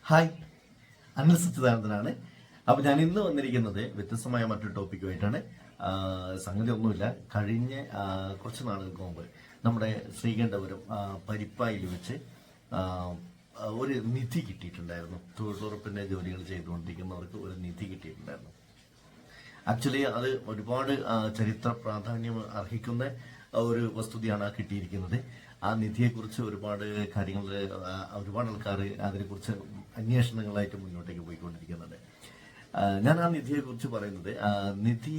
Hi, Anil സച്ചിദാനന്ദനാണ്. അപ്പൊ ഞാൻ ഇന്ന് വന്നിരിക്കുന്നത് വ്യത്യസ്തമായ മറ്റൊരു ടോപ്പിക്കുമായിട്ടാണ്. സംഗതി ഒന്നുമില്ല, കഴിഞ്ഞ കുറച്ച് നാളുകൾക്ക് മുമ്പ് നമ്മുടെ ശ്രീകണ്ഠപുരം പരിപ്പായിൽ വെച്ച് ഒരു നിധി കിട്ടിയിട്ടുണ്ടായിരുന്നു. തൊഴിലുറപ്പിന്റെ ജോലികൾ ചെയ്തുകൊണ്ടിരിക്കുന്നവർക്ക് ഒരു നിധി കിട്ടിയിട്ടുണ്ടായിരുന്നു. ആക്ച്വലി അത് ഒരുപാട് ചരിത്ര പ്രാധാന്യം അർഹിക്കുന്ന ഒരു വസ്തുതയാണ് കിട്ടിയിരിക്കുന്നത്. ആ നിധിയെക്കുറിച്ച് ഒരുപാട് കാര്യങ്ങൾ, ഒരുപാട് ആൾക്കാർ അതിനെക്കുറിച്ച് അന്വേഷണങ്ങളായിട്ട് മുന്നോട്ടേക്ക് പോയിക്കൊണ്ടിരിക്കുന്നുണ്ട്. ഞാൻ ആ നിധിയെക്കുറിച്ച് പറയുന്നത്, നിധി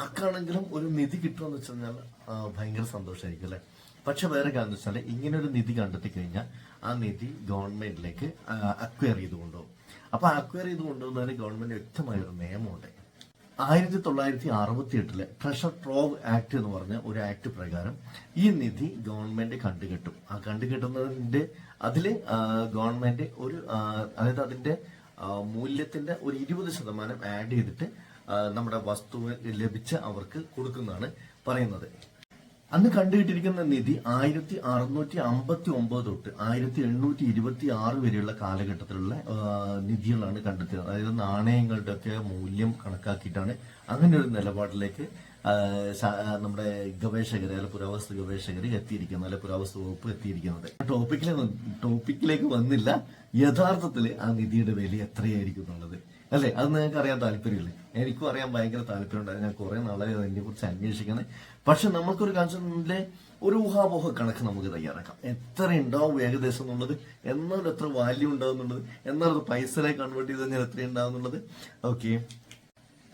ആർക്കാണെങ്കിലും ഒരു നിധി കിട്ടുമെന്ന് വെച്ച് കഴിഞ്ഞാൽ ഭയങ്കര സന്തോഷമായിരിക്കും അല്ലെ. പക്ഷെ വേറെ കാര്യം എന്ന് വെച്ചാൽ, ഇങ്ങനെ ഒരു നിധി കണ്ടെത്തി കഴിഞ്ഞാൽ ആ നിധി ഗവൺമെന്റിലേക്ക് അക്വയർ ചെയ്ത് കൊണ്ടുപോകും. അപ്പൊ അക്വയർ ചെയ്ത് കൊണ്ടുപോകുന്നതിന് ഗവൺമെന്റ് വ്യക്തമായൊരു നിയമമുണ്ട്. 1968 ട്രഷർ ട്രോവ് ആക്ട് എന്ന് പറഞ്ഞ ഒരു ആക്ട് പ്രകാരം ഈ നിധി ഗവൺമെന്റ് കണ്ടുകെട്ടും. ആ കണ്ടുകെട്ടുന്നതിന്റെ അതില് ഗവൺമെന്റ് അതായത് അതിന്റെ മൂല്യത്തിന്റെ ഒരു 20% ആഡ് ചെയ്തിട്ട് നമ്മുടെ വസ്തു ലഭിച്ച അവർക്ക് കൊടുക്കുന്നതാണ് പറയുന്നത്. അന്ന് കണ്ടുകിട്ടിരിക്കുന്ന നിധി 1659 തൊട്ട് 1826 വരെയുള്ള കാലഘട്ടത്തിലുള്ള നിധികളാണ് കണ്ടെത്തിയത്. അതായത് നാണയങ്ങളുടെ ഒക്കെ മൂല്യം കണക്കാക്കിയിട്ടാണ് അങ്ങനെ ഒരു നിലപാടിലേക്ക് നമ്മുടെ ഗവേഷകർ, അല്ലെ പുരാവസ്തു ഗവേഷകർ എത്തിയിരിക്കുന്നത്, അല്ലെ പുരാവസ്തു വകുപ്പ് എത്തിയിരിക്കുന്നത്. ടോപ്പിക്കിലേക്ക് വന്നില്ല. യഥാർത്ഥത്തിൽ ആ നിധിയുടെ വില എത്രയായിരിക്കും എന്നുള്ളത് അല്ലെ, അത് നിങ്ങൾക്ക് അറിയാൻ താല്പര്യമില്ലേ? എനിക്കും അറിയാൻ ഭയങ്കര താല്പര്യമുണ്ടായിരുന്നു. ഞാൻ കുറെ നാളെ അതിനെ കുറിച്ച് അന്വേഷിക്കുന്നത്. പക്ഷെ നമുക്കൊരു കാഴ്ചയിലെ ഒരു ഊഹാപോഹ കണക്ക് നമുക്ക് തയ്യാറാക്കാം. എത്ര ഉണ്ടാവും ഏകദേശം എന്നുള്ളത്, എന്നാൽ എത്ര വാല്യൂ ഉണ്ടാവും എന്നുള്ളത്, എന്നാൽ അത് പൈസയിലേക്ക് കൺവേർട്ട് ചെയ്ത് കഴിഞ്ഞാൽ എത്ര ഉണ്ടാവും എന്നുള്ളത്. ഓക്കെ,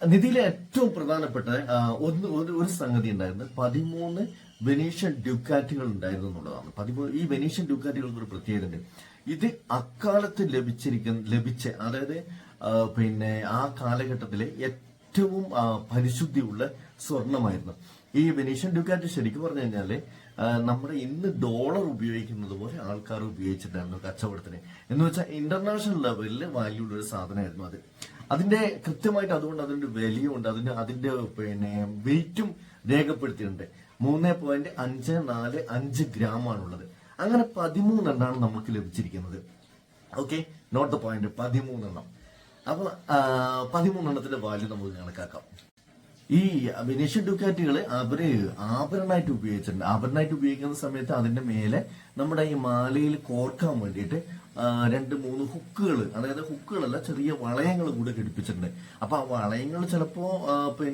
നിധിയിലെ ഏറ്റവും പ്രധാനപ്പെട്ട ഒരു സംഗതി ഉണ്ടായിരുന്നു. 13 വെനീഷ്യൻ ഡ്യൂക്കാറ്റുകൾ ഉണ്ടായിരുന്നു എന്നുള്ളതാണ്. ഈ വെനീഷ്യൻ ഡ്യൂക്കാറ്റുകൾക്ക് ഒരു പ്രത്യേകത ഉണ്ട്. ഇത് അക്കാലത്ത് ലഭിച്ച അതായത് ആ കാലഘട്ടത്തിലെ ഏറ്റവും പരിശുദ്ധിയുള്ള സ്വർണമായിരുന്നു ഈ വെനീഷ്യൻ ഡ്യൂക്കാറ്റ്. ശരിക്കും പറഞ്ഞു കഴിഞ്ഞാല് നമ്മുടെ ഇന്ന് ഡോളർ ഉപയോഗിക്കുന്നത് പോലെ ആൾക്കാർ ഉപയോഗിച്ചിട്ടായിരുന്നു കച്ചവടത്തിന്. എന്ന് വെച്ചാൽ ഇന്റർനാഷണൽ ലെവലിൽ വാല്യൂ ഉള്ള ഒരു സാധനമായിരുന്നു അത്. അതിന്റെ കൃത്യമായിട്ട് അതുകൊണ്ട് അതിന്റെ വിലയുണ്ട്, അതിന്റെ വെയിറ്റും രേഖപ്പെടുത്തിയിട്ടുണ്ട്. 3.545 ഗ്രാം ആണുള്ളത്. അങ്ങനെ 13 എണ്ണമാണ് നമുക്ക് ലഭിച്ചിരിക്കുന്നത്. ഓക്കെ, നോട്ട് ദ പോയിന്റ്, 13 എണ്ണം. അപ്പൊ 13 എണ്ണത്തിന്റെ വാല്യൂ നമുക്ക് കണക്കാക്കാം. ഈ വെനീഷ്യൻ ഡ്യൂക്കാറ്റുകൾ അവര് ആഭരണമായിട്ട് ഉപയോഗിച്ചിട്ടുണ്ട്. ആഭരണമായിട്ട് ഉപയോഗിക്കുന്ന സമയത്ത് അതിന്റെ മേലെ നമ്മുടെ ഈ മാലയിൽ കോർക്കാൻ വേണ്ടിയിട്ട് 2-3 ഹുക്കുകൾ, അതായത് ഹുക്കുകളല്ല, ചെറിയ വളയങ്ങൾ കൂടെ ഘടിപ്പിച്ചിട്ടുണ്ട്. അപ്പൊ ആ വളയങ്ങൾ ചിലപ്പോ ഒരു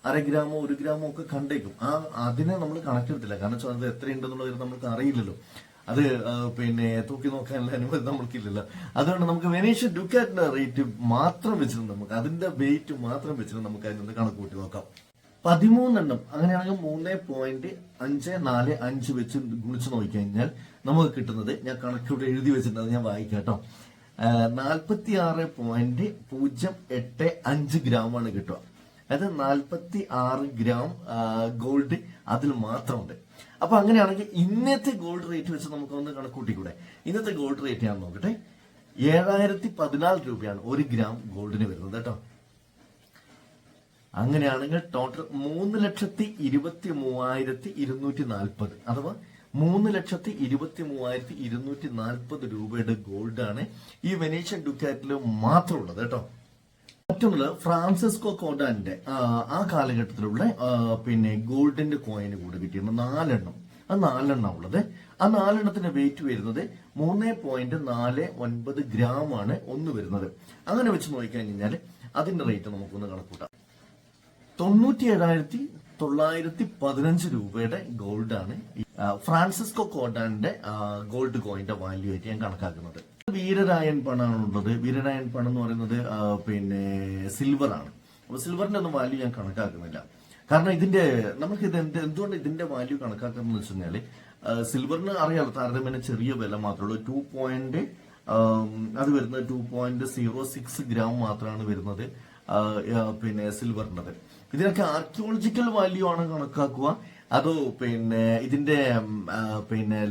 1/2 ഗ്രാമോ 1 ഗ്രാമോ ഒക്കെ കണ്ടേക്കും. അതിനെ നമ്മൾ കണക്കെടുത്തില്ല. കാരണം വെച്ചാൽ അത് എത്രയുണ്ടെന്നുള്ളത് നമുക്ക് അറിയില്ലല്ലോ. അത് തൂക്കി നോക്കാനുള്ള അനുമതി നമുക്കില്ലല്ലോ. അതുകൊണ്ട് നമുക്ക് വെനീഷ്യൻ ഡ്യൂക്കാറ്റിന്റെ റേറ്റ് മാത്രം വെച്ചിട്ട്, നമുക്ക് അതിന്റെ വെയിറ്റ് മാത്രം വെച്ചിട്ട് നമുക്ക് അതിനൊന്ന് കണക്ക് കൂട്ടി നോക്കാം. 13 എണ്ണം അങ്ങനെയാണെങ്കിൽ 3.545 വെച്ച് ഗുണിച്ച് നോക്കിക്കഴിഞ്ഞാൽ നമുക്ക് കിട്ടുന്നത്, ഞാൻ കണക്കിവിടെ എഴുതി വെച്ചിട്ടുണ്ട്, ഞാൻ വായിക്കാം കേട്ടോ, 46.085 ഗ്രാമാണ് കിട്ടുക. അതായത് 46 ഗ്രാം ഗോൾഡ് അതിൽ മാത്രമുണ്ട്. അപ്പൊ അങ്ങനെയാണെങ്കിൽ ഇന്നത്തെ ഗോൾഡ് റേറ്റ് വെച്ച് നമുക്കൊന്ന് കണക്കൂട്ടിക്കൂടെ? ഇന്നത്തെ ഗോൾഡ് റേറ്റ് ഞാൻ നോക്കട്ടെ. 7014 രൂപയാണ് 1 ഗ്രാം ഗോൾഡിന് വരുന്നത് കേട്ടോ. അങ്ങനെയാണെങ്കിൽ ടോട്ടൽ 3,23,240, അഥവാ 3,23,240 രൂപയുടെ ഗോൾഡാണ് ഈ വെനീഷ്യൻ ഡ്യൂക്കാറ്റിൽ മാത്രമുള്ളത് കേട്ടോ. മറ്റൊന്നുള്ളത് ഫ്രാൻസിസ്കോ കോഡാന്റെ ആ കാലഘട്ടത്തിലുള്ള ഗോൾഡിന്റെ കോയിന് കൂടെ കിട്ടിയിരുന്നു 4 എണ്ണം. ആ 4 എണ്ണം ഉള്ളത്. ആ 4 എണ്ണത്തിന്റെ വെയിറ്റ് വരുന്നത് 3.49 ഗ്രാം ആണ് ഒന്ന് വരുന്നത്. അങ്ങനെ വെച്ച് നോക്കിക്കഴിഞ്ഞാൽ അതിന്റെ റേറ്റ് നമുക്കൊന്ന് കണക്കൂട്ടാം. 97,915 രൂപയുടെ ഗോൾഡാണ് ഫ്രാൻസിസ്കോ കോഡാന്റെ ഗോൾഡ് കോയിന്റെ വാല്യൂ ആയിട്ട് ഞാൻ കണക്കാക്കുന്നത്. വീരരായൻ പണമാണുള്ളത്. വീരരായൻ പണം എന്ന് പറയുന്നത് സിൽവർ ആണ്. അപ്പൊ സിൽവറിന്റെ ഒന്നും വാല്യൂ ഞാൻ കണക്കാക്കുന്നില്ല. കാരണം നമുക്ക് എന്തുകൊണ്ട് ഇതിന്റെ വാല്യൂ കണക്കാക്കുന്നത് വെച്ച് കഴിഞ്ഞാല്, സിൽവറിന് അറിയാലോ താരതമ്യേന ചെറിയ വില മാത്രമേ ഉള്ളൂ. അത് വരുന്നത് 2.06 ഗ്രാം മാത്രമാണ് വരുന്നത് സിൽവറിൻ്റെത്. ഇതിനൊക്കെ ആർക്കിയോളജിക്കൽ വാല്യൂ ആണ് കണക്കാക്കുക, അതോ ഇതിന്റെ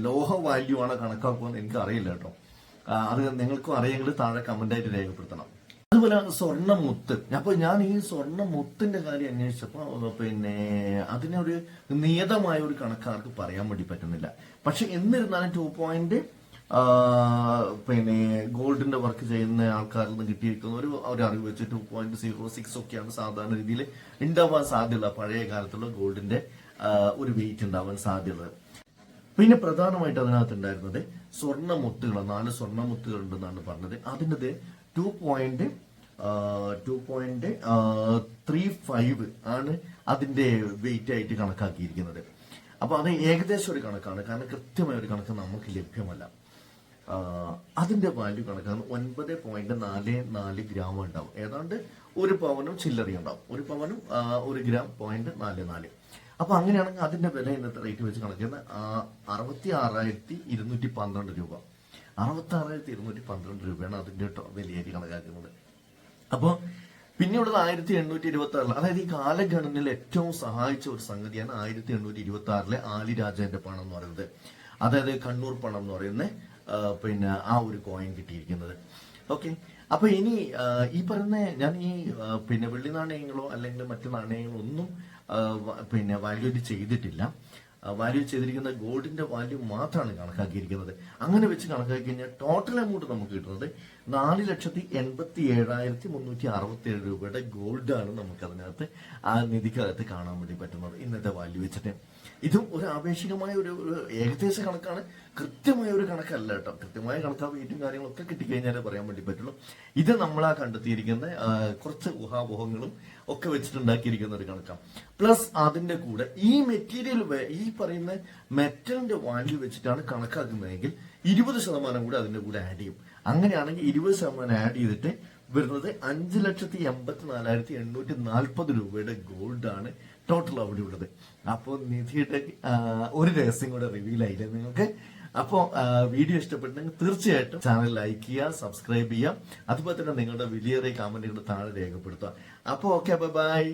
ലോഹ വാല്യൂ ആണ് കണക്കാക്കുക എന്ന് എനിക്ക് അറിയില്ല കേട്ടോ. അത് നിങ്ങൾക്കും അറിയെങ്കിൽ താഴെ കമന്റ് ആയിട്ട് രേഖപ്പെടുത്തണം. അതുപോലെ സ്വർണ്ണമുത്ത്. അപ്പൊ ഞാൻ ഈ സ്വർണ്ണമുത്തിന്റെ കാര്യം അന്വേഷിച്ചപ്പോ അതിനൊരു നിയതമായ ഒരു കണക്കാർക്ക് പറയാൻ വേണ്ടി പറ്റുന്നില്ല. പക്ഷെ എന്നിരുന്നാലും പിന്നെ ഗോൾഡിന്റെ വർക്ക് ചെയ്യുന്ന ആൾക്കാരിൽ നിന്ന് കിട്ടിയിരിക്കുന്ന ഒരു അറിവ് വെച്ച് 2.06 ഒക്കെയാണ് സാധാരണ രീതിയിൽ ഉണ്ടാവാൻ സാധ്യത. പഴയ കാലത്തുള്ള ഗോൾഡിന്റെ ഒരു വെയിറ്റ് ഉണ്ടാവാൻ സാധ്യത. പിന്നെ പ്രധാനമായിട്ട് അതിനകത്ത് ഉണ്ടായിരുന്നത് സ്വർണ്ണമുത്തുകൾ, 4 സ്വർണ്ണമുത്തുകൾ ഉണ്ടെന്നാണ് പറഞ്ഞത്. അതിൻ്റെ 2.35 ആണ് അതിന്റെ വെയിറ്റ് ആയിട്ട് കണക്കാക്കിയിരിക്കുന്നത്. അപ്പൊ അത് ഏകദേശം ഒരു കണക്കാണ്, കാരണം കൃത്യമായ ഒരു കണക്ക് നമുക്ക് ലഭ്യമല്ല. അതിന്റെ വാല്യൂ കണക്കാണ് 9.44 ഗ്രാം ഉണ്ടാവും. ഏതാണ്ട് 1 പവനും ചില്ലറി ഉണ്ടാവും. 1 പവനും 1 ഗ്രാം 0.44. അപ്പൊ അങ്ങനെയാണെങ്കിൽ അതിന്റെ വില ഇന്നത്തെ റേറ്റ് വെച്ച് കണക്കുന്നത് 66,212 രൂപ. 66,212 രൂപയാണ് അതിന്റെ വിലയായിട്ട് കണക്കാക്കുന്നത്. അപ്പൊ പിന്നെയുള്ളത് 1826, അതായത് ഈ കാലഗണനയിൽ ഏറ്റവും സഹായിച്ച ഒരു സംഗതിയാണ് 1826 ആലിരാജന്റെ പണം എന്ന് പറയുന്നത്. അതായത് കണ്ണൂർ പണം എന്ന് പറയുന്ന പിന്നെ ആ ഒരു കോയിൻ കിട്ടിയിരിക്കുന്നത്. ഓക്കെ, അപ്പൊ ഇനി ഈ പറയുന്ന ഞാൻ ഈ പിന്നെ വെള്ളി നാണയങ്ങളോ അല്ലെങ്കിൽ മറ്റു നാണയങ്ങളോ ഒന്നും പിന്നെ വാല്യൂ ചെയ്തിട്ടില്ല. വാല്യൂ ചെയ്തിരിക്കുന്ന ഗോൾഡിന്റെ വാല്യൂ മാത്രമാണ് കണക്കാക്കിയിരിക്കുന്നത്. അങ്ങനെ വെച്ച് കണക്കാക്കി കഴിഞ്ഞാൽ ടോട്ടൽ എമൗണ്ട് നമുക്ക് കിട്ടുന്നത് 4,87,367 രൂപയുടെ ഗോൾഡാണ് നമുക്ക് അതിനകത്ത് ആ നിധിക്കകത്ത് കാണാൻ വേണ്ടി പറ്റുന്നത് ഇന്നത്തെ വാല്യൂ വെച്ചിട്ട്. ഇതും ഒരു ആപേക്ഷികമായ ഒരു ഏകദേശ കണക്കാണ്, കൃത്യമായ ഒരു കണക്കല്ല കേട്ടോ. കൃത്യമായ കണക്കാ വെയിറ്റും കാര്യങ്ങളൊക്കെ കിട്ടിക്കഴിഞ്ഞാലേ പറയാൻ വേണ്ടി പറ്റുള്ളൂ. ഇത് നമ്മളാ കണ്ടെത്തിയിരിക്കുന്ന കുറച്ച് ഊഹാപോഹങ്ങളും ഒക്കെ വെച്ചിട്ടുണ്ടാക്കിയിരിക്കുന്ന ഒരു കണക്കാണ്. പ്ലസ് അതിന്റെ കൂടെ ഈ മെറ്റീരിയൽ, ഈ പറയുന്ന മെറ്റലിന്റെ വാല്യൂ വെച്ചിട്ടാണ് കണക്കാക്കുന്നതെങ്കിൽ 20% കൂടെ അതിന്റെ കൂടെ ആഡ് ചെയ്യും. അങ്ങനെയാണെങ്കിൽ 20% ആഡ് ചെയ്തിട്ട് വരുന്നത് 5,84,840 രൂപയുടെ ഗോൾഡാണ് ടോട്ടൽ അവിടെ ഉള്ളത്. അപ്പോൾ നിധിയുടെ ഒരു രഹസ്യം കൂടെ റിവീൽ ആയില്ലേ നിങ്ങൾക്ക്. അപ്പോൾ വീഡിയോ ഇഷ്ടപ്പെട്ടെങ്കിൽ തീർച്ചയായിട്ടും ചാനൽ ലൈക്ക് ചെയ്യുക, സബ്സ്ക്രൈബ് ചെയ്യുക, അതുപോലെ തന്നെ നിങ്ങളുടെ വലിയേറിയ കമന്റുകൾ താഴെ രേഖപ്പെടുത്തുക. അപ്പോൾ ഓക്കെ, ബൈ.